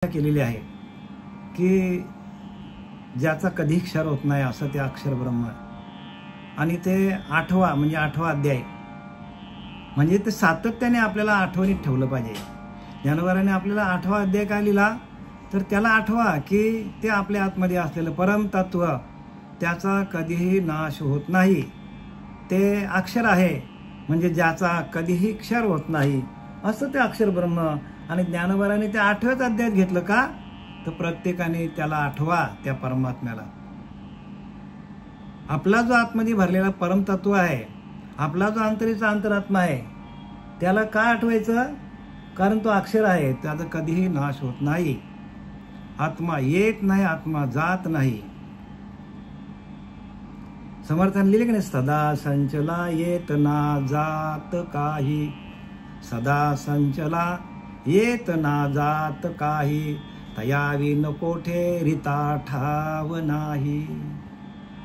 केलेली आहे की ज्याचा कधी क्षर होत नाही असं ते अक्षर ब्रह्म. आणि ते आठवा अध्याय म्हणजे ते सातत्याने आपल्याला आठवणीत ठेवलं पाहिजे. ज्ञानोबाराने आपल्याला 8वा अध्याय काय लिहिला तर त्याला आठवा की ते आपल्या आतमध्ये असलेलं परम तत्व त्याचा कधीही नाश होत नाही. ते अक्षर आहे म्हणजे ज्याचा कधीही क्षर होत नाही असं ते अक्षर ब्रह्म. आणि ज्ञानोबाराने ते 8व्याच अध्यायात घेतलं का तर प्रत्येकाने त्याला आठवा त्या परमात्म्याला. आपला जो आतमध्ये भरलेला परमतत्व आहे, आपला जो अंतरीचा अंतरात्मा आहे त्याला का आठवायचं कारण तो अक्षर आहे, त्याचा कधीही नाश होत नाही. आत्मा येत नाही, आत्मा जात नाही. समर्थाने लिहिले की नाही, सदा संचला येत ना जात काही, सदा संचला येत ना जात काही, तयावी न कोठे रिता ठाव नाही.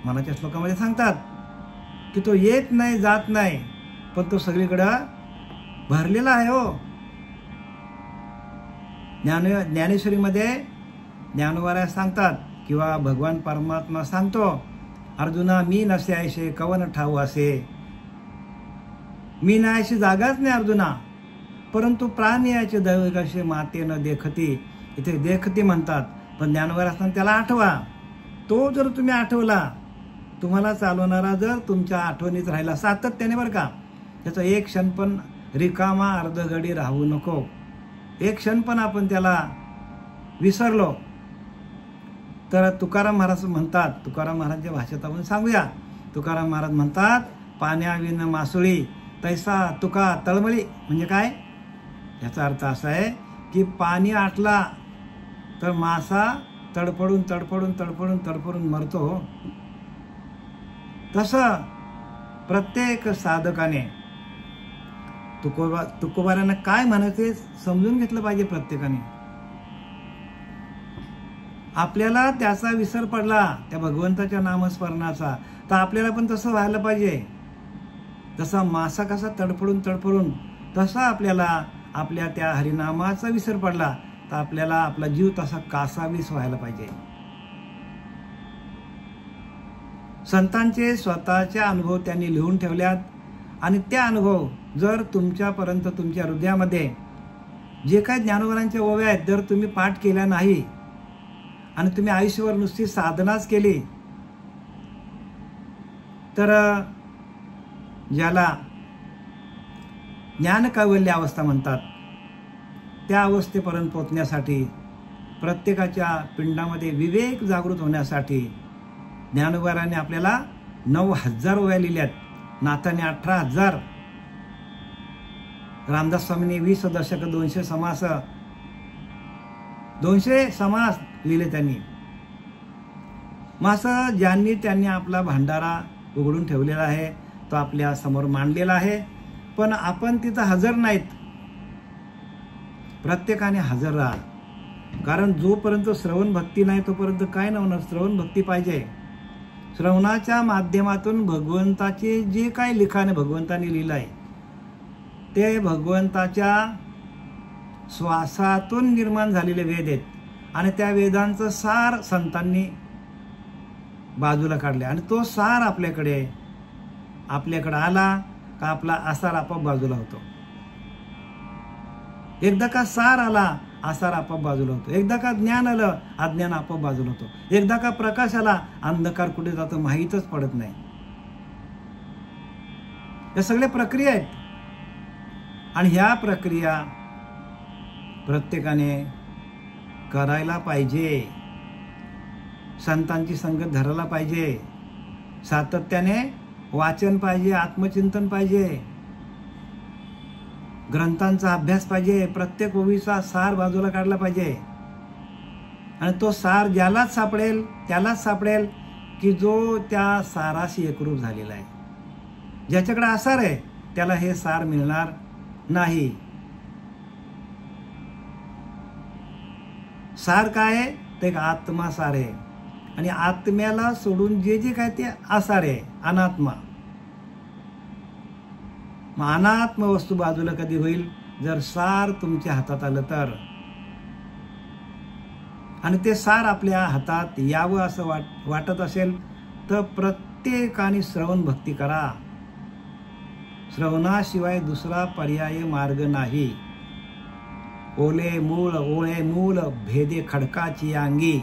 मनाच्या श्लोकामध्ये सांगतात की तो येत नाही जात नाही पण तो सगळीकडं भरलेला आहे. हो, ज्ञानेश्वरीमध्ये ज्ञानोबाराया सांगतात किंवा भगवान परमात्मा सांगतो, अर्जुना मी नसे ऐशे कवन ठाऊ असे. मी नाही अशी जागाच नाही अर्जुना, परंतु प्राणी याचे दैव कसे माते न देखती. इथे देखती म्हणतात पण ज्ञानोबा असताना त्याला आठवा. तो जर तुम्ही आठवला, तुम्हाला चालवणारा जर तुमच्या आठवणीत राहिला सातत्याने बरं का, त्याचा एक क्षण पण रिकामा अर्धघडी राहू नको. एक क्षण पण आपण त्याला विसरलो तर तुकाराम महाराज म्हणतात, तुकाराम महाराजांच्या भाषेत आपण सांगूया. तुकाराम महाराज म्हणतात, पाण्याविन मासुळी तैसा तुका तळमळी. म्हणजे काय, याचा अर्थ असा आहे की पाणी आटला तर मासा तडफडून तडफडून तडफडून तडफडून मरतो. तसं प्रत्येक साधकाने तुकोबारांना काय म्हणायचे समजून घेतलं पाहिजे. प्रत्येकाने आपल्याला त्याचा विसर पडला त्या भगवंताच्या नामस्मरणाचा तर आपल्याला पण तसं व्हायला पाहिजे. जसा मासा कसा तडफडून तडफडून तसा आपल्याला आपल्या त्या हरिनामाचा विसर पडला तर आपल्याला आपला जीव तसा कासावीस व्हायला पाहिजे. संतांचे स्वतःचे अनुभव त्यांनी लिहून ठेवल्यात आणि त्या अनुभव जर तुमच्यापर्यंत तुमच्या हृदयामध्ये जे काही ज्ञानोबारांच्या ओव्या आहेत जर तुम्ही पाठ केल्या नाही आणि तुम्ही आयुष्यभर नुसती साधनाच केली तर ज्याला ज्ञानकैवल्य अवस्था म्हणतात त्या अवस्थेपर्यंत पोहोचण्यासाठी प्रत्येकाच्या पिंडामध्ये विवेक जागृत होण्यासाठी ज्ञानोबारांनी आपल्याला 9000 ओव्या लिहिल्यात. नाथाने 18000, रामदास स्वामींनी 20 दशक 200 समास 200 समास लिहिले त्यांनी. असं ज्यांनी त्यांनी आपला भंडारा उघडून ठेवलेला आहे तो आपल्या समोर मांडलेला आहे. पण आपण तिथं हजर नाहीत. प्रत्येकाने हजर राहा, कारण जोपर्यंत श्रवण भक्ती नाही तोपर्यंत काय न होणार. श्रवण भक्ती पाहिजे. श्रवणाच्या माध्यमातून भगवंताचे जे काय लिखाण भगवंताने लिहिलं आहे ते भगवंताच्या श्वासातून निर्माण झालेले वेद आहेत आणि त्या वेदांचं सार संतांनी बाजूला काढले आणि तो सार आपल्याकडे आला का आपला आसार आपोआप बाजूला होतो. एकदा का सार आला आसार आपोआप बाजूला होतो. एकदा का ज्ञान आलं अज्ञान आपोआप बाजूला होतो. एकदा का प्रकाश आला अंधकार कुठे जातो माहीतच पडत नाही. या सगळ्या प्रक्रिया आहेत आणि ह्या प्रक्रिया प्रत्येकाने करायला पाहिजे. संतांची संगत धरायला पाहिजे. सातत्याने वाचन पाहिजे, आत्मचिंतन पाहिजे, ग्रंथांचा अभ्यास पाहिजे. प्रत्येक ओवीचा सार बाजूला काढला पाहिजे आणि तो सार ज्यालाच सापडेल त्यालाच सापडेल की जो त्या साराशी एकरूप झालेला आहे. ज्याच्याकडे आसार आहे त्याला हे सार मिळणार नाही. सार काय आहे ते एक आत्मा सार आहे आणि आत्म्याला सोडून जे जे काय ते आसार आहे अनात्मा. मग अनात्म वस्तू बाजूला कधी होईल जर सार तुमच्या हातात आलं तर. आणि ते सार आपल्या हातात यावं असं वाटत असेल तर प्रत्येकाने श्रवण भक्ती करा. श्रवणाशिवाय दुसरा पर्याय मार्ग नाही. ओले मूळ भेदे खडकाची अंगी,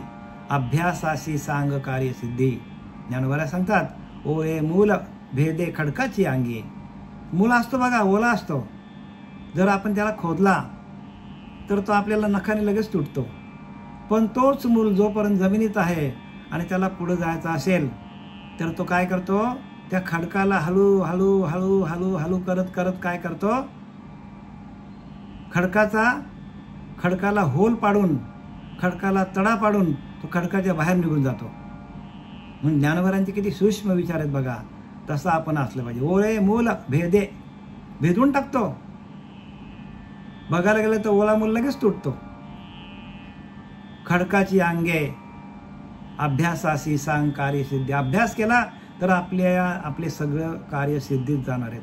अभ्यासाशी सांग कार्यसिद्धी. ज्ञानोबा सांगतात, ओळे मूल भेदे खडकाची अंगी. मूळ असतो बघा, ओला असतो. जर आपण त्याला खोदला तर तो आपल्याला नखाने लगेच तुटतो. पण तोच मूल जोपर्यंत जमिनीत आहे आणि त्याला पुढे जायचं असेल तर तो काय करतो, त्या खडकाला हळू हळू हळू हळू हळू करत करत काय करतो, खडकाला होल पाडून, खडकाला तडा पाडून तो खडकाच्या बाहेर निघून जातो. म्हणून ज्ञानोबांचे किती सूक्ष्म विचार आहेत बघा. तसं आपण असलं पाहिजे. ओळे मूल भेदे, भेदून टाकतो. बघायला गेलं तर ओला मूल लगेच तुटतो. खडकाची अंगे, अभ्यासाशी सांग कार्यसिद्धी. अभ्यास केला तर आपले सगळं कार्य सिद्धीत जाणार आहेत.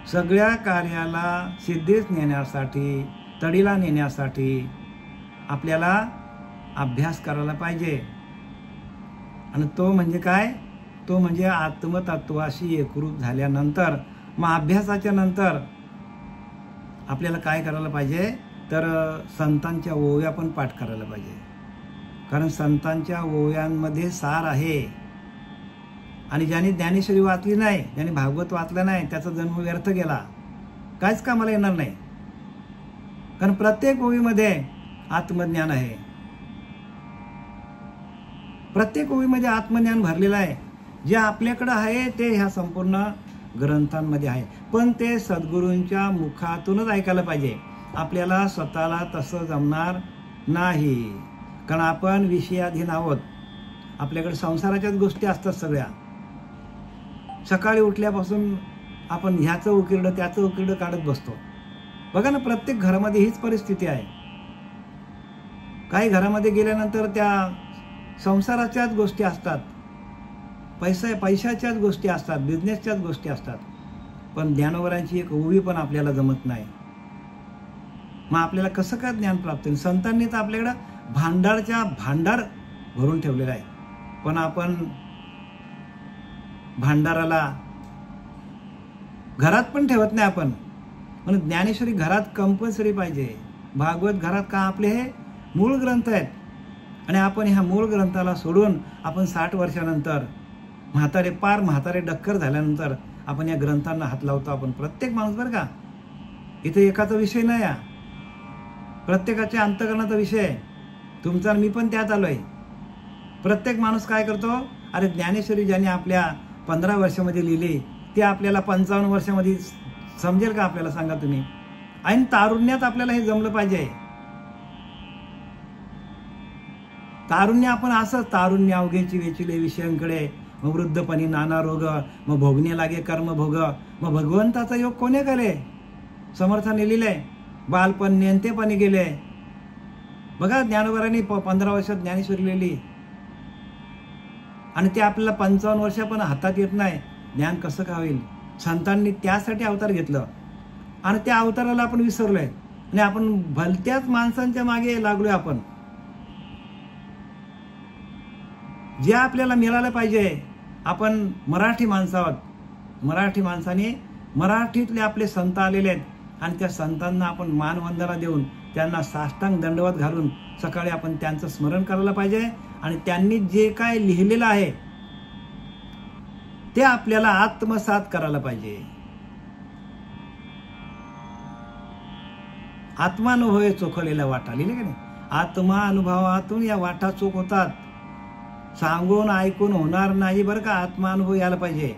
सगळ्या कार्याला सिद्धीत नेण्यासाठी, तडीला नेण्यासाठी आपल्याला अभ्यास करायला पाहिजे. आणि तो म्हणजे काय, तो म्हणजे आत्मतत्वाशी एकरूप झाल्यानंतर, मग अभ्यासाच्या नंतर आपल्याला काय करायला पाहिजे तर संतांच्या ओव्या पण पाठ करायला पाहिजे. कारण संतांच्या ओव्यांमध्ये सार आहे. आणि ज्याने ज्ञानेश्वरी वाचली नाही, ज्याने भागवत वाचलं नाही, त्याचा जन्म व्यर्थ गेला, काहीच कामाला येणार नाही. कारण प्रत्येक ओवीमध्ये आत्मज्ञान आहे. प्रत्येक ओवीमध्ये आत्मज्ञान भरलेलं आहे. जे आपल्याकडं आहे ते ह्या संपूर्ण ग्रंथांमध्ये आहे. पण ते सद्गुरूंच्या मुखातूनच ऐकायला पाहिजे. आपल्याला स्वतःला तसं जमणार नाही. कारण आपण विषयाधीन आहोत. आपल्याकडे संसाराच्याच गोष्टी असतात सगळ्या. सकाळी उठल्यापासून आपण ह्याचं उकिरडं त्याचं उकिरडं काढत बसतो. बघा ना, प्रत्येक घरामध्ये हीच परिस्थिती आहे. काही घरामध्ये गेल्यानंतर त्या संसाराच्याच गोष्टी असतात, पैशाच्याच गोष्टी असतात, बिझनेसच्याच गोष्टी असतात. पण ज्ञानोबरांची एक ओवी पण आपल्याला जमत नाही. मग आपल्याला कसं काय ज्ञान प्राप्त होईल? संतांनी तर आपल्याकडं भांडार भरून ठेवलेला आहे. पण आपण भांडाराला घरात पण ठेवत नाही आपण. म्हणून ज्ञानेश्वरी घरात कंपल्सरी पाहिजे. भागवत घरात का, आपले हे मूळ ग्रंथ आहेत. आणि आपण ह्या मूळ ग्रंथाला सोडून आपण 60 वर्षानंतर म्हातारे डक्कर झाल्यानंतर आपण या ग्रंथांना हात लावतो. आपण प्रत्येक माणूस, बरं का, इथे एकाचा विषय नाही, या प्रत्येकाच्या अंतःकरणाचा विषय. तुमचा मी पण त्यात आलोय. प्रत्येक माणूस काय करतो, अरे ज्ञानेश्वरी ज्याने आपल्या 15 वर्षामध्ये लिहिली ते आपल्याला 55 वर्षामध्ये समजेल का आपल्याला? सांगा तुम्ही. ऐन तारुण्यात आपल्याला हे जमलं पाहिजे. तारुण्य आपण असं, तारुण्य अवघेची वेचिले विषयांकडे, मग वृद्धपणी नाना रोग, मग भोगणे लागे कर्म भोग, मग भगवंताचा योग कोणे केले? समर्थाने लिहिलंय. बालपण नेंतेपणी गेले. बघा, ज्ञानोबारांनी 15 वर्षात ज्ञानेश्वरी लिहिली आणि ते आपल्याला 55 वर्ष पण हातात येत नाही. ज्ञान कसं का होईल? संतांनी त्यासाठी अवतार घेतलं आणि त्या अवताराला आपण विसरलोय आणि आपण भलत्याच माणसांच्या मागे लागलोय. आपण जे आपल्याला मिळालं पाहिजे, आपण मराठी माणसं आहोत. मराठी माणसाने, मराठीतले आपले संत आलेले आहेत आणि त्या संतांना आपण मानवंदना देऊन, त्यांना साष्टांग दंडवत घालून सकाळी आपण त्यांचं स्मरण करायला पाहिजे. आणि त्यांनी जे काय लिहिलेलं आहे ते आपल्याला आत्मसात करायला पाहिजे. आत्मानुभव चोखलेल्या वाटा, लिहिले की नाही? आत्मा अनुभवातून या वाटा चोख होतात. सांगून ऐकून होणार नाही, बरं का. आत्मानुभव यायला पाहिजे.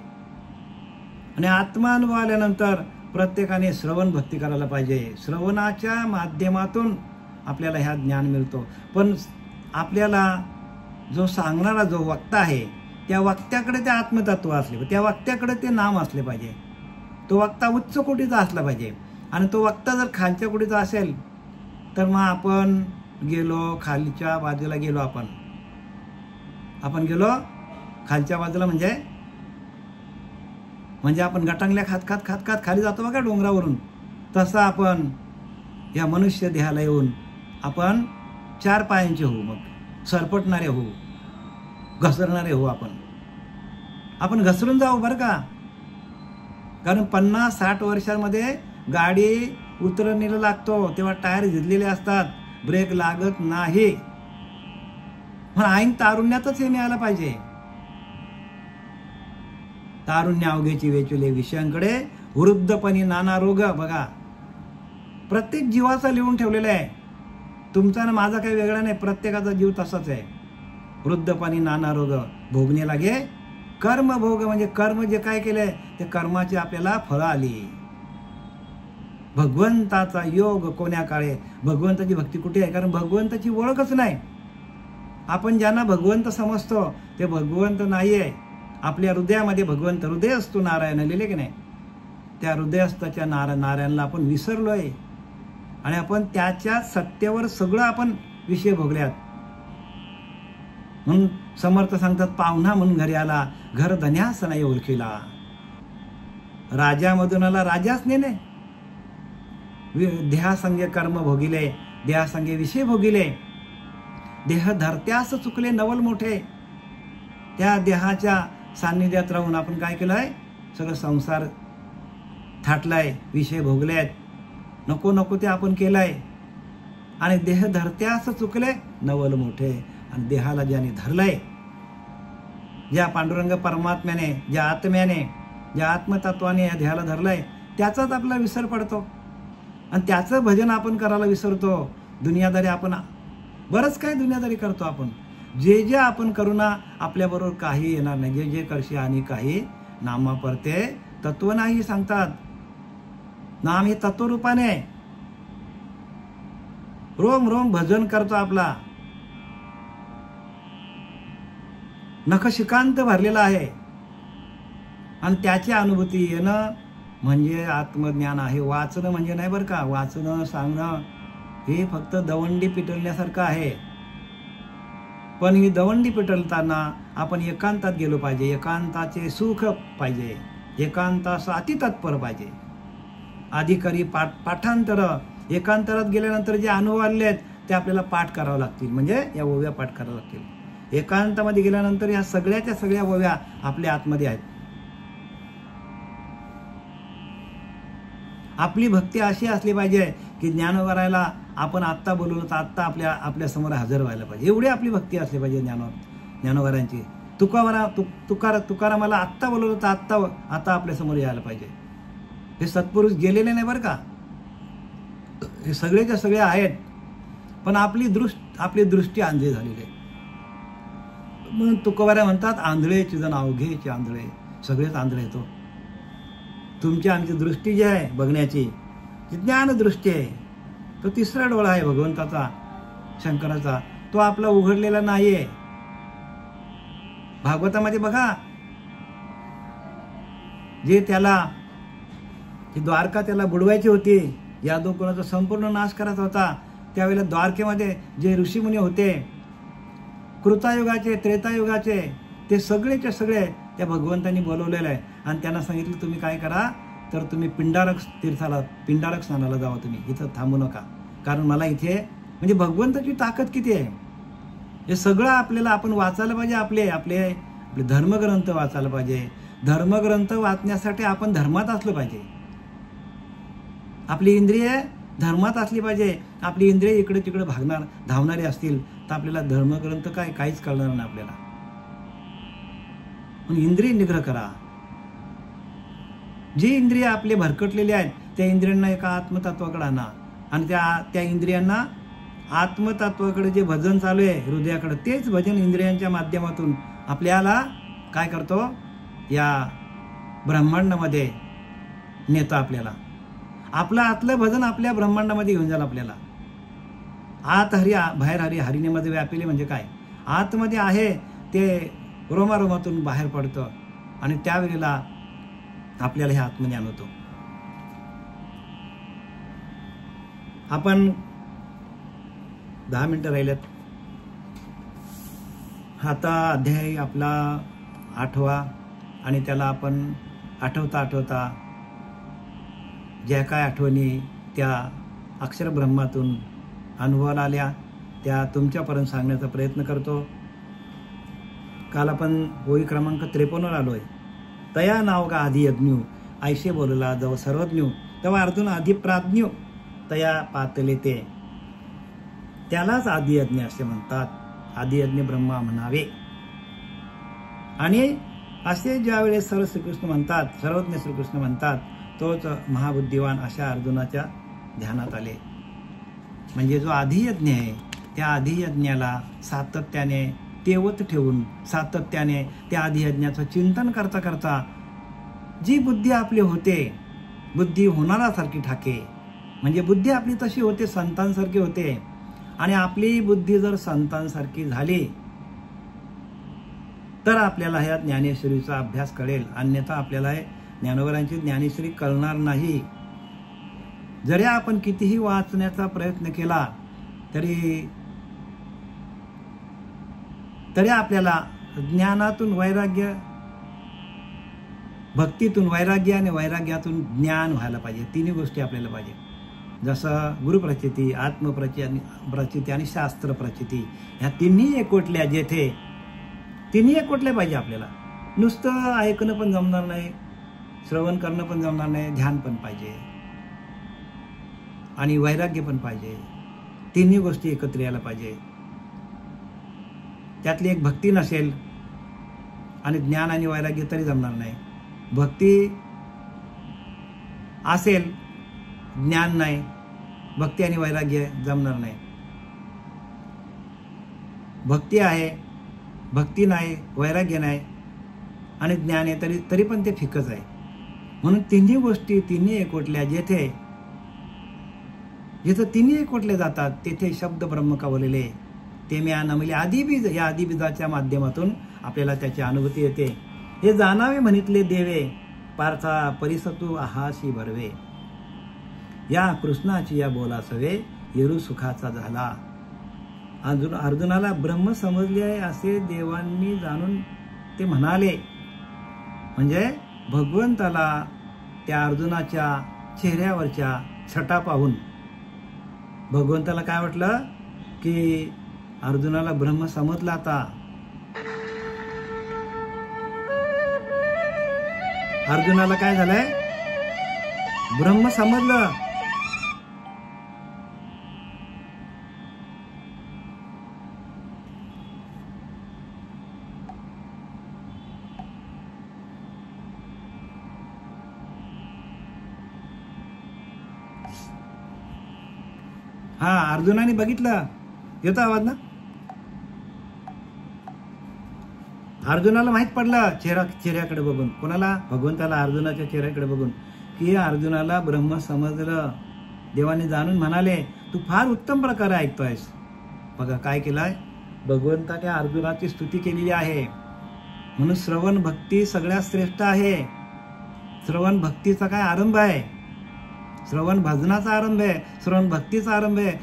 आणि आत्मानुभव आल्यानंतर प्रत्येकाने श्रवण भक्ती करायला पाहिजे. श्रवणाच्या माध्यमातून आपल्याला ह्या ज्ञान मिळतो. पण आपल्याला जो सांगणारा जो वक्ता आहे, त्या वक्त्याकडे ते आत्मतत्व असले, त्या वक्त्याकडे ते नाम असले पाहिजे. तो वक्ता उच्च कोटीचा असला पाहिजे. आणि तो वक्ता जर खालच्या कोटीचा असेल तर मग आपण गेलो खालच्या बाजूला, गेलो आपण गेलो खालच्या बाजूला, म्हणजे आपण गटांगल्या खात खाली जातो बघा डोंगरावरून. तसं आपण या मनुष्य देहाला येऊन आपण 4 पायांचे होऊ, मग सरपटणारे होऊ, घसरणारे होऊ. आपण घसरून जाऊ बरं का. कारण 50-60 वर्षांमध्ये गाडी उतरणीला लागतो तेव्हा टायर झिजलेले असतात, ब्रेक लागत नाही. पण ऐन तारुण्यातच हे मिळालं पाहिजे. तारुण्य अवघेची वेचुले विषयांकडे, वृद्धपणी नाना रोग. बघा, प्रत्येक जीवाचा लिहून ठेवलेला आहे. तुमचा ना माझा काही वेगळा नाही, प्रत्येकाचा जीव तसाच आहे. वृद्धपणी नाना रोग भोगणे लागे कर्म भोग. म्हणजे कर्म जे काय केलंय ते कर्माची आपल्याला फळं आली. भगवंताचा योग कोण्या काळे. भगवंताची भक्ती कुठे आहे? कारण भगवंताची ओळखच नाही. आपण ज्यांना भगवंत समजतो ते भगवंत नाही आहे. आपल्या हृदयामध्ये भगवंत, हृदय असतो नारायण लिहिले की नाही, त्या हृदयस्थाच्या नारायणला आपण विसरलोय. आणि आपण त्याच्या सत्तेवर सगळं आपण विषय भोगल्यात. म्हणून समर्थ सांगतात, पाहुणा म्हणून घरी आला, घर धन्यास नाही ओळखीला. राजामधून आला राजाच नेने. देहासंगे कर्म भोगिले, देहासंगे विषय भोगिले. देह धरत्यास चुकले नवल मोठे. त्या देहाच्या सान्निध्यात राहून आपण काय केलंय? सगळं संसार थाटलाय, विषय भोगलेत, नको नको ते आपण केलंय. आणि देह धरत्यास चुकले नवल मोठे. आणि देहाला ज्याने धरलंय, ज्या पांडुरंग परमात्म्याने, ज्या आत्म्याने, ज्या आत्मतत्वाने या देहाला धरलंय, त्याचाच आपला विसर पडतो. आणि त्याचं भजन आपण करायला विसरतो. दुनियादारी आपण बरंच काय दुनियादारी करतो आपण. जे जे आपण करू ना, आपल्याबरोबर काही येणार नाही. जे जे करशी आणि काही नामा परते तत्व नाही सांगतात. नाम हे तत्वरूपाने रोम रोम भजन करतो आपला. नखशिकांत भरलेला आहे. आणि त्याची अनुभूती येणं म्हणजे आत्मज्ञान आहे. वाचणं म्हणजे नाही बरं का. वाचणं, सांगणं हे फक्त दवंडी पिटवण्यासारखं आहे. पण ही दवंडी पिटवताना आपण एकांतात गेलो पाहिजे. एकांताचे सुख पाहिजे. एकांताचा अतितत्पर पाहिजे. अधिकारी पाठांतर. एकांतरात गेल्यानंतर जे अनुभव आले आहेत ते आपल्याला पाठ करावं लागतील. म्हणजे या ओव्या पाठ करावं लागतील. एकांतामध्ये गेल्यानंतर या सगळ्याच्या सगळ्या ओव्या आपल्या आतमध्ये आहेत. आपली भक्ती अशी असली पाहिजे की ज्ञान करायला आपण आत्ता बोलवलं तर आत्ता आपल्या समोर हजर व्हायला पाहिजे. एवढी आपली भक्ती असली पाहिजे ज्ञानोबारांची. तुकारामाला आत्ता बोलवलं तर आता आपल्या समोर यायला पाहिजे. हे सत्पुरुष गेलेले नाही बरं का. हे सगळेच्या सगळे आहेत. पण आपली दृष्टी आंधळी झालेली आहे. म्हणून तुकोबारा म्हणतात, आंधळेचे जण अवघेचे आंधळे. सगळेच आंधळे येतो. तुमची आमची दृष्टी जी आहे बघण्याची, जी ज्ञान दृष्टी आहे, तो तिसरा डोळा आहे भगवंताचा, शंकराचा. तो आपला उघडलेला नाहीये. भागवतामध्ये बघा, जे द्वारका त्याला बुडवायची होती, यादव कुळाचा संपूर्ण नाश करायचा होता, त्यावेळेला द्वारकेमध्ये जे ऋषीमुनी होते, कृतायुगाचे, त्रेतायुगाचे, ते सगळेच्या सगळे त्या भगवंतांनी बोलवलेलं आहे. आणि त्यांना सांगितलं, तुम्ही काय करा, तर तुम्ही पिंडारक स्नानाला जावा. तुम्ही इथं थांबू नका. कारण मला इथे म्हणजे भगवंताची ताकद किती आहे हे सगळं आपल्याला आपण वाचायला पाहिजे. आपले धर्मग्रंथ वाचायला पाहिजे. धर्मग्रंथ वाचण्यासाठी आपण धर्मात असलो पाहिजे. आपली इंद्रिय धर्मात असली पाहिजे. आपली इंद्रिय इकडे तिकडे धावणारी असतील तर आपल्याला धर्मग्रंथ काहीच कळणार नाही आपल्याला. म्हणून इंद्रिय निग्रह करा. जी इंद्रिय आपले भरकटलेले आहेत त्या इंद्रियांना एका आत्मतत्वाकडे आणा. आणि त्या इंद्रियांना आत्मतत्वाकडे जे भजन चालू आहे हृदयाकडे, तेच भजन इंद्रियांच्या माध्यमातून आपल्याला काय करतो, या ब्रह्मांडामध्ये नेतो. आपल्याला आपलं आतलं भजन आपल्या ब्रह्मांडामध्ये घेऊन जाईल. आपल्याला आत हरी बाहेर हरी, हरिनेमध्ये व्यापिले म्हणजे काय, आतमध्ये आहे ते रोमारोमातून बाहेर पडतं. आणि त्यावेळेला आपल्याला हे आत्मज्ञान होतं. आपण 10 मिनिटं राहिल्यात. आता अध्याय आपला 8वा आणि त्याला आपण आठवता ज्या काय आठवणी त्या अक्षर ब्रह्मातून अनुभवाला आल्या त्या तुमच्यापर्यंत सांगण्याचा प्रयत्न करतो. काल आपण ओळी क्रमांक 53वर आलोय. तया नाव का आधी यज्ञ ऐशे बोलला जव सर्वज्ञ तेव्हा अर्जुन आधी प्राज्ञ तया पातले ते, त्यालाच आधी यज्ञ असे म्हणतात. आधी यज्ञ ब्रह्मा म्हणावे. आणि असे ज्यावेळेस सर्व श्रीकृष्ण म्हणतात, सर्वज्ञ श्रीकृष्ण म्हणतात, तोच महाबुद्धिवान अशा अर्जुनाच्या ध्यानात आले. म्हणजे जो आधियज्ञ आहे त्या आधियज्ञाला सातत्याने तेवत ठेवून सातत्याने त्या आधियज्ञाचं चिंतन करता करता जी बुद्धी आपली होते, बुद्धी होणारासारखी ठाके, म्हणजे बुद्धी आपली तशी होते, संतांसारखी होते. आणि आपली बुद्धी जर संतांसारखी झाली तर आपल्याला ह्या ज्ञानेश्वरीचा अभ्यास कळेल, अन्यथा आपल्याला ज्ञानोबरांची ज्ञानेश्वरी कळणार नाही. जरी आपण कितीही वाचण्याचा प्रयत्न केला तरी आपल्याला ज्ञानातून वैराग्य, भक्तीतून वैराग्य आणि वैराग्यातून ज्ञान व्हायला पाहिजे. तिन्ही गोष्टी आपल्याला पाहिजे. जसं गुरुप्रचिती, आत्मप्रचिती आणि शास्त्र प्रचिती, ह्या तिन्ही एकवटल्या जेथे, तिन्ही एकवटल्या पाहिजे आपल्याला. नुसतं ऐकणं पण जमणार नाही, श्रवण करणं पण जमणार नाही, ध्यान पण पाहिजे आणि वैराग्य पण पाहिजे. तिन्ही गोष्टी एकत्र यायला पाहिजे. त्यातली एक भक्ती नसेल आणि ज्ञान आणि वैराग्य तरी जमणार नाही. भक्ती असेल, ज्ञान नाही, भक्ती आणि वैराग्य जमणार नाही. भक्ती आहे, भक्ती नाही, वैराग्य नाही आणि ज्ञान आहे तरी पण ते फिकच आहे. म्हणून तिन्ही गोष्टी तिन्ही एकवटल्या जिथे तिन्ही एकवटले जातात तेथे शब्द ब्रह्म कवलेले ते मी नमले आदिबीज, या आदिबीजाच्या माध्यमातून आपल्याला त्याची अनुभूती येते. हे जाणावे म्हणितले देवे पार्था परिसतू आहाशी भरवे, या कृष्णाची या बोलासवे येरू सुखाचा झाला. अर्जुनाला ब्रह्म समजले आहे असे देवांनी जाणून ते म्हणाले. म्हणजे भगवंताला त्या अर्जुनाच्या चेहऱ्यावरच्या छटा पाहून भगवंताला काय वाटलं की अर्जुनाला ब्रह्म समजला. आता अर्जुनाला काय झालंय, ब्रह्म समजलं. हा, अर्जुनाने बघितलं. येतो आवाज ना? अर्जुनाला माहित पडलं चेहऱ्याकडे बघून. कोणाला? भगवंताला अर्जुनाच्या चेहऱ्याकडे बघून की अर्जुनाला ब्रह्म समजलं. देवाने जाणून म्हणाले तू फार उत्तम प्रकारे ऐकतोयस. बघा काय केलंय, भगवंताने अर्जुनाची स्तुती केलेली आहे. म्हणून श्रवण भक्ती सगळ्यात श्रेष्ठ आहे. श्रवण भक्तीचा काय आरंभ आहे, श्रवण भजनाचा आरंभ आहे, श्रवण भक्तीचा आरंभ आहे.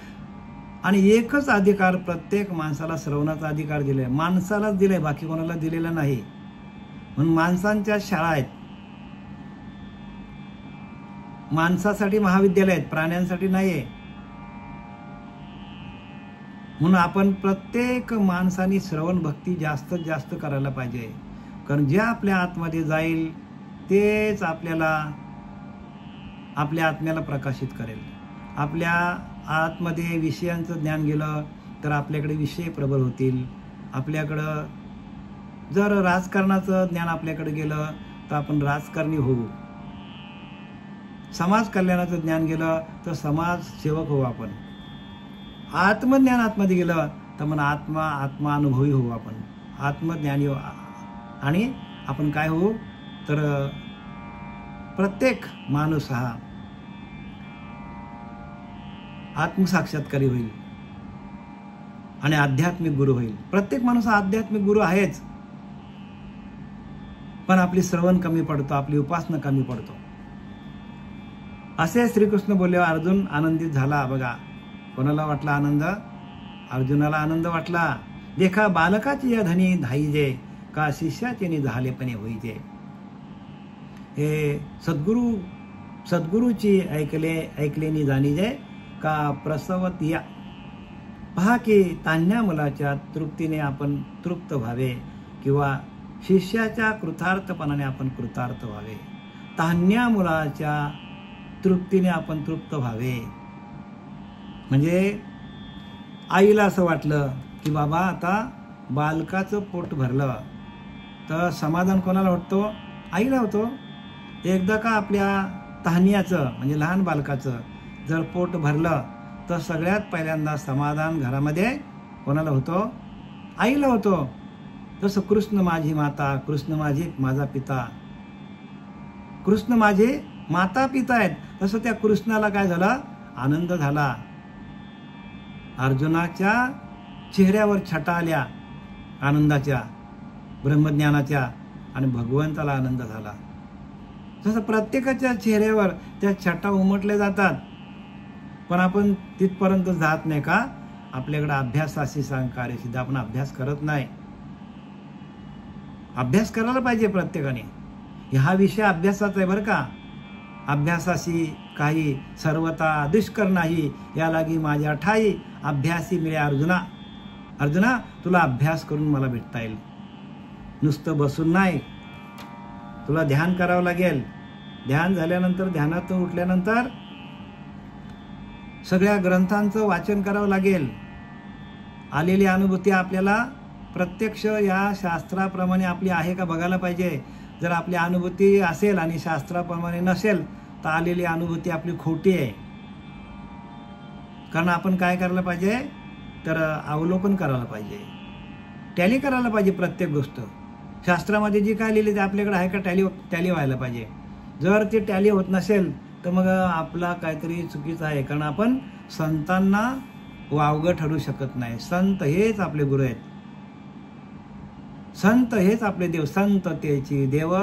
आणि एकच अधिकार प्रत्येक माणसाला श्रवणाचा अधिकार दिलाय, माणसालाच दिलाय, बाकी कोणाला दिलेला नाही. म्हणून माणसांच्या शाळा आहेत, माणसासाठी महाविद्यालय आहेत, प्राण्यांसाठी नाहीये. म्हणून आपण प्रत्येक माणसाने श्रवण भक्ती जास्तीत जास्त करायला पाहिजे. कारण जे आपल्या आतमध्ये जाईल तेच आपल्याला आपल्या आत्म्याला प्रकाशित करेल. आपल्या आतमध्ये विषयांचं ज्ञान गेलं तर आपल्याकडे विषय प्रबल होतील. आपल्याकडं जर राजकारणाचं ज्ञान आपल्याकडे गेलं तर आपण राजकारणी होऊ. समाज कल्याणाचं ज्ञान गेलं तर समाजसेवक होऊ आपण. आत्मज्ञान आतमध्ये गेलं तर मग आत्मा अनुभवी होऊ आपण, आत्मज्ञानी हो. आणि आपण काय होऊ तर प्रत्येक माणूस हा आत्मसाक्षात्कारी होईल आणि आध्यात्मिक गुरु होईल. प्रत्येक माणूस हा आध्यात्मिक गुरु आहेच, पण आपली श्रवण कमी पडतो, आपली उपासना कमी पडतो. असे श्रीकृष्ण बोलले. अर्जुन आनंदित झाला. बघा कोणाला वाटला आनंद, अर्जुनाला आनंद वाटला. देखा बालकाची या धनी धाईजे का शिष्याचे नि झालेपणे होईजे. हे सद्गुरूची ऐकलेनी जाणीजे का प्रसवत या पहा की तान्ह्या मुलाच्या तृप्तीने आपण तृप्त व्हावे किंवा शिष्याच्या कृतार्थपणाने आपण कृतार्थ व्हावे. तान्ह्या मुलाच्या तृप्तीने आपण तृप्त व्हावे. म्हणजे आईला असं वाटलं की बाबा आता बालकाचं पोट भरलं, तर समाधान कोणाला होतो? आईला होतो. एकदा का आपल्या तान्ह्याचं म्हणजे लहान बालकाचं जर पोट भरलं तर सगळ्यात पहिल्यांदा समाधान घरामध्ये कोणाला होतो? आईला होतो. तसं कृष्ण माझी माता, कृष्ण माझा पिता, कृष्ण माझे माता पिता आहेत. तसं त्या कृष्णाला काय झालं? आनंद झाला. अर्जुनाच्या चेहऱ्यावर छटा आल्या आनंदाच्या, ब्रह्मज्ञानाच्या, आणि भगवंताला आनंद झाला. तसं प्रत्येकाच्या चेहऱ्यावर त्या छटा उमटल्या जातात, पण आपण तिथपर्यंत जात नाही का? आपल्याकडे अभ्यासाशी कार्य आपण अभ्यास करत नाही. अभ्यास करायला पाहिजे प्रत्येकाने. हा विषय अभ्यासाचा आहे बरं का. अभ्यासाशी काही सर्वता दुष्कर नाही, या लागी माझ्या ठाई अभ्यासी मिळे अर्जुना. अर्जुना, तुला अभ्यास करून मला भेटता येईल, नुसतं बसून नाही. तुला ध्यान करावं लागेल. ध्यान झाल्यानंतर, ध्यानातून उठल्यानंतर सगळ्या ग्रंथांचं वाचन करावं लागेल. आलेली अनुभूती आपल्याला प्रत्यक्ष या शास्त्राप्रमाणे आपली आहे का बघायला पाहिजे. जर आपली अनुभूती असेल आणि शास्त्राप्रमाणे नसेल तर आलेली अनुभूती आपली खोटी आहे. कारण आपण काय करायला पाहिजे? तर अवलोकन करायला पाहिजे, टॅली करायला पाहिजे. प्रत्येक गोष्ट शास्त्रामध्ये जी काय लिहिली ते आपल्याकडे आहे का? टॅली व्हायला पाहिजे. जर ती टॅली होत नसेल तर मग आपला काहीतरी चुकीचं आहे. कारण आपण संतांना वावगं ठरू शकत नाही. संत हेच आपले गुरु आहेत, संत हेच आपले देव. संततेची देव,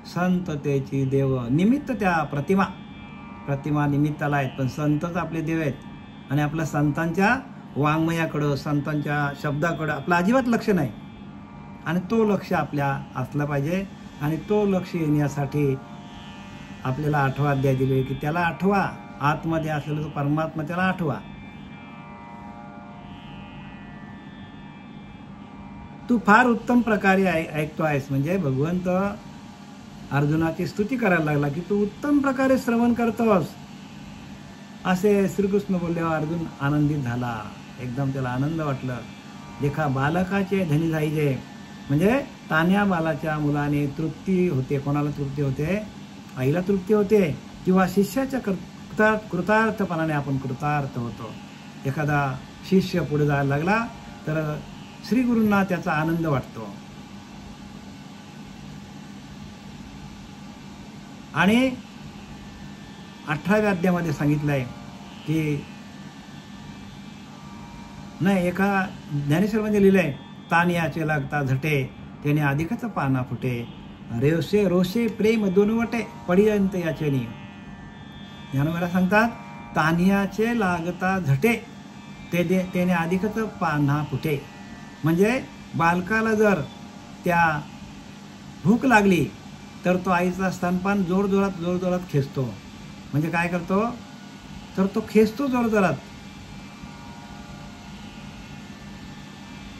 संततेची देव. निमित्त त्या प्रतिमा निमित्ताला आहेत, पण संतच आपले देव आहेत. आणि आपल्या संतांच्या वाङ्मयाकडं, संतांच्या शब्दाकडं आपलं अजिबात लक्ष नाही. आणि तो लक्ष आपल्या असला पाहिजे. आणि तो लक्ष येण्यासाठी आपल्याला 8वा अध्याय दिले की त्याला आठवा. आतमध्ये असलेला तो परमात्मा त्याला आठवा. तू फार उत्तम प्रकारे ऐकतो आहेस. म्हणजे भगवंत अर्जुनाची स्तुती करायला लागला की तू उत्तम प्रकारे श्रवण करतोस, असे श्रीकृष्ण बोलल्यावर अर्जुन आनंदित झाला. एकदम त्याला आनंद वाटलं. देखा बालकाचे धनी जाईजे. म्हणजे तान्ह्या बालाच्या मुलाने तृप्ती होते. कोणाला तृप्ती होते? आईला तृप्ती होते. किंवा शिष्याच्या कृतार्थपणाने आपण कृतार्थ होतो. एखादा शिष्य पुढे जायला लागला तर श्री गुरूंना त्याचा आनंद वाटतो. आणि 18व्या अध्यायामध्ये सांगितलंय की नाही, एका ज्ञानेश्वरमध्ये लिहिलंय, तान्ह्याचे लागता झटे त्याने अधिकच पाना फुटे, रोषे प्रेम दोनवटे पर्यंत याचे नियम. ज्ञानोबा सांगतात तान्ह्याचे लागता झटे त्याने अधिकच पाना फुटे. म्हणजे बालकाला जर त्या भूक लागली तर तो आईचा स्तनपान जोरजोरात खेचतो. म्हणजे काय करतो? तर तो खेचतो जोरजोरात.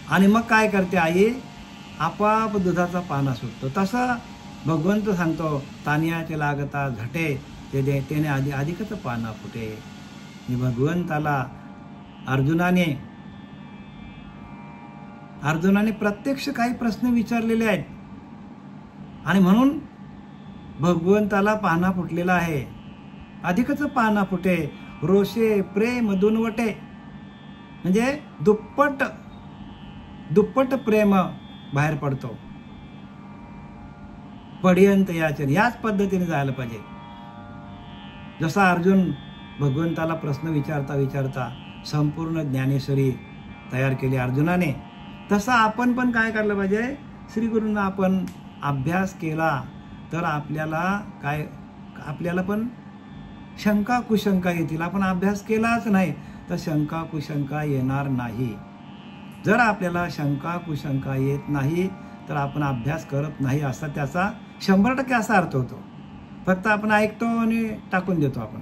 आणि मग काय करते आई? आपाप दुधाचा पाना सुटतो. तसं भगवंत सांगतो तान्ह्याचे लागता झटे त्याने अधिकच पाना फुटे. भगवंताला अर्जुनाने प्रत्यक्ष काही प्रश्न विचारलेले आहेत आणि म्हणून भगवंताला पाना फुटलेला आहे. अधिकच पाना फुटे, रोषे प्रेम दुनवटे. म्हणजे दुप्पट प्रेम बाहेर पडतो. पर्यंत याच पद्धतीने जायला पाहिजे. जसा अर्जुन भगवंताला प्रश्न विचारता संपूर्ण ज्ञानेश्वरी तयार केली अर्जुनाने, तसा आपण पण काय करायला पाहिजे? श्री गुरूंना आपण अभ्यास केला तर आपल्याला पण शंका कुशंका येतील. आपण अभ्यास केलाच नाही तर शंका कुशंका येणार नाही. जर आपल्याला शंका कुशंका येत नाही तर आपण अभ्यास करत नाही असा त्याचा 100% असा अर्थ होतो. फक्त आपण ऐकतो आणि टाकून देतो. आपण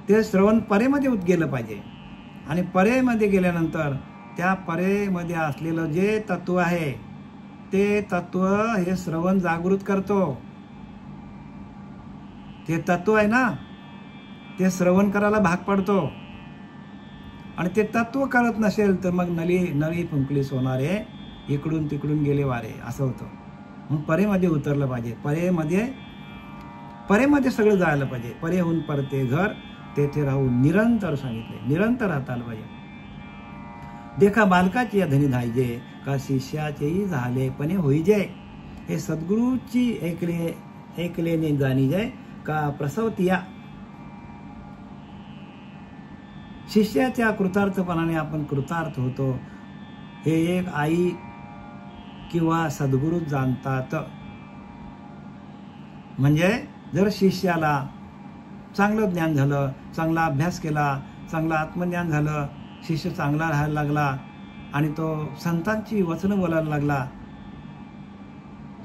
ते श्रवण परेमध्ये गेलं पाहिजे. आणि परेमध्ये गेल्यानंतर त्या परेमध्ये असलेलं जे तत्व आहे ते तत्व हे श्रवण जागृत करतो. ते तत्व आहे ना, ते श्रवण करायला भाग पडतो. आणि ते तत्व कळत नसेल तर मग नळी फुंकली सोनारे, इकडून तिकडून गेले वारे, असं होतं. मग परेमध्ये उतरलं पाहिजे. परेमध्ये सगळं जायला पाहिजे. परेहून परते घर, तेथे राहून निरंतर सांगितले, निरंतर राहता आलं पाहिजे. देखा बालकाची या धनी धायजे, का शिष्याचेही झाले पणे होईजे. हे सद्गुरूची ऐकलेने जाणीजे, का प्रसवतिया. शिष्याच्या कृतार्थपणाने आपण कृतार्थ होतो हे एक आई किंवा सद्गुरू जाणतात. म्हणजे जर शिष्याला चांगलं ज्ञान झालं, चांगला अभ्यास केला, चांगलं आत्मज्ञान झालं, शिष्य चांगला राहायला लागला आणि तो संतांची वचनं बोलायला लागला,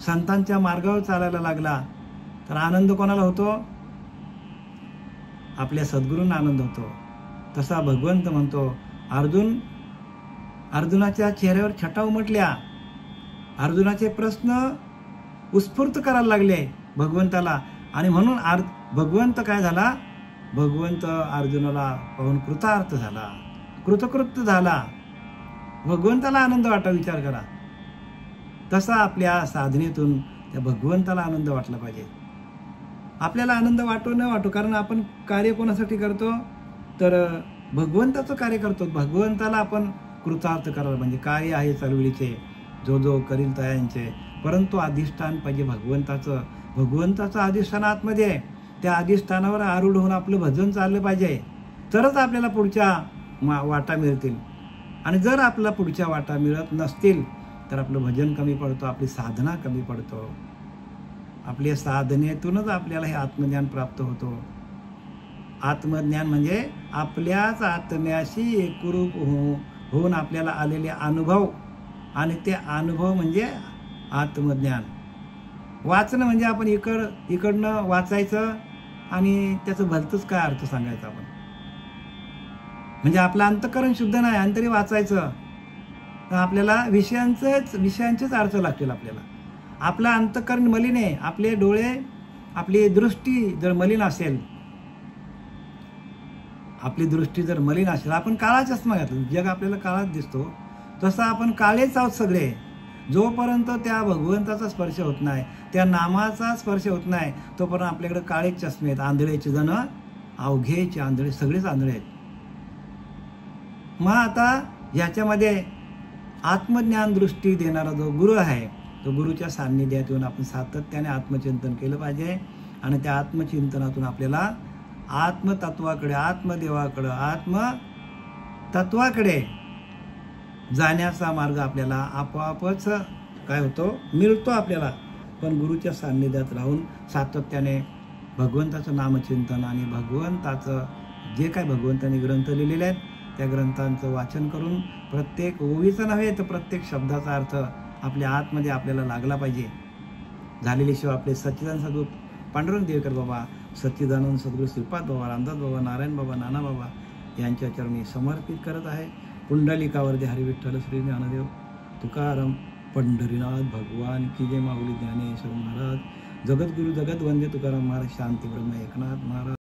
संतांच्या मार्गावर चालायला लागला, तर आनंद कोणाला होतो? आपल्या सद्गुरूंना आनंद होतो. तसा भगवंत म्हणतो, अर्जुनाच्या चेहऱ्यावर छटा उमटल्या. अर्जुनाचे प्रश्न उत्स्फूर्त करायला लागले भगवंताला. आणि म्हणून भगवंत काय झाला? भगवंत अर्जुनाला पाहून कृतार्थ झाला, कृतकृत्य झाला. भगवंताला आनंद वाटा. विचार करा, तसा आपल्या साधनेतून त्या भगवंताला आनंद वाटला पाहिजे. आपल्याला आनंद वाटो न वाटो, कारण आपण कार्य कोणासाठी करतो? तर भगवंताचं कार्य करतो. भगवंताला आपण कृतार्थ करायला म्हणजे कार्य आहे चळवळीचे, जो करील तयांचे, परंतु अधिष्ठान पाहिजे भगवंताचं. भगवंताचं अधिष्ठान आतमध्ये आहे. त्या अधिष्ठानावर आरूढ होऊन आपलं भजन चाललं पाहिजे, तरच आपल्याला पुढच्या वाटा मिळतील. आणि जर आपल्याला पुढच्या वाटा मिळत नसतील तर आपलं भजन कमी पडतो, आपली साधना कमी पडतो. आपल्या साधनेतूनच आपल्याला हे आत्मज्ञान प्राप्त होतो. आत्मज्ञान म्हणजे आपल्याच आत्म्याशी एकरूप होऊन आपल्याला आलेले अनुभव, आणि ते अनुभव म्हणजे आत्मज्ञान. वाचणं म्हणजे आपण इकडनं वाचायचं आणि त्याचं भलतंच काय अर्थ सांगायचा आपण. म्हणजे आपलं अंतःकरण शुद्ध नाही आणि तरी वाचायचं, तर आपल्याला विषयांचेच अर्थ लागतील. आपल्याला आपलं अंतःकरण मलिन आहे, आपले डोळे, आपली दृष्टी जर मलिन असेल, आपली दृष्टी जर मलिन असेल, आपण काळा चष्मा घातला, जग आपल्याला काळाच दिसतो, तसं आपण काळेच आहोत सगळे. जोपर्यंत त्या भगवंताचा स्पर्श होत नाही, त्या नामाचा स्पर्श होत नाही, तोपर्यंत आपल्याकडे काळेच चष्मे आहेत. आंधळेचे जण अवघेचे आंधळे, सगळेच आंधळे आहेत. मग आता याच्यामध्ये आत्मज्ञान दृष्टी देणारा जो गुरु आहे, तो गुरुच्या सान्निध्यात येऊन आपण सातत्याने आत्मचिंतन केलं पाहिजे. आणि त्या आत्मचिंतनातून आपल्याला आत्मतत्वाकडे, आत्मदेवाकडे, आत्मतत्वाकडे जाण्याचा मार्ग आपल्याला आपोआपच काय होतो? मिळतो आपल्याला. पण गुरुच्या सान्निध्यात राहून सातत्याने भगवंताचं नामचिंतन आणि भगवंताचं जे काय भगवंतांनी ग्रंथ लिहिलेले आहेत त्या ग्रंथांचं वाचन करून प्रत्येक ओवीचा नव्हे तर प्रत्येक शब्दाचा अर्थ आपल्या आतमध्ये आपल्याला लागला पाहिजे. झालेली शिवाय आपले सच्चिदानंद सद्गुरू पांडुरंग देवकर बाबा, सच्चिदानंद सद्गुरू श्रीपाद बाबा, रामदास बाबा, नारायण बाबा, नाना बाबा यांच्या चरणी समर्पित करत आहे. पुंडलिकावरती हरी विठ्ठल श्री ज्ञानदेव तुकाराम पंढरीनाथ भगवान की जय. माऊली ज्ञानेश्वर महाराज, जगद्गुरु जगत वंदे तुकाराम महाराज, शांती ब्रह्म एकनाथ महाराज.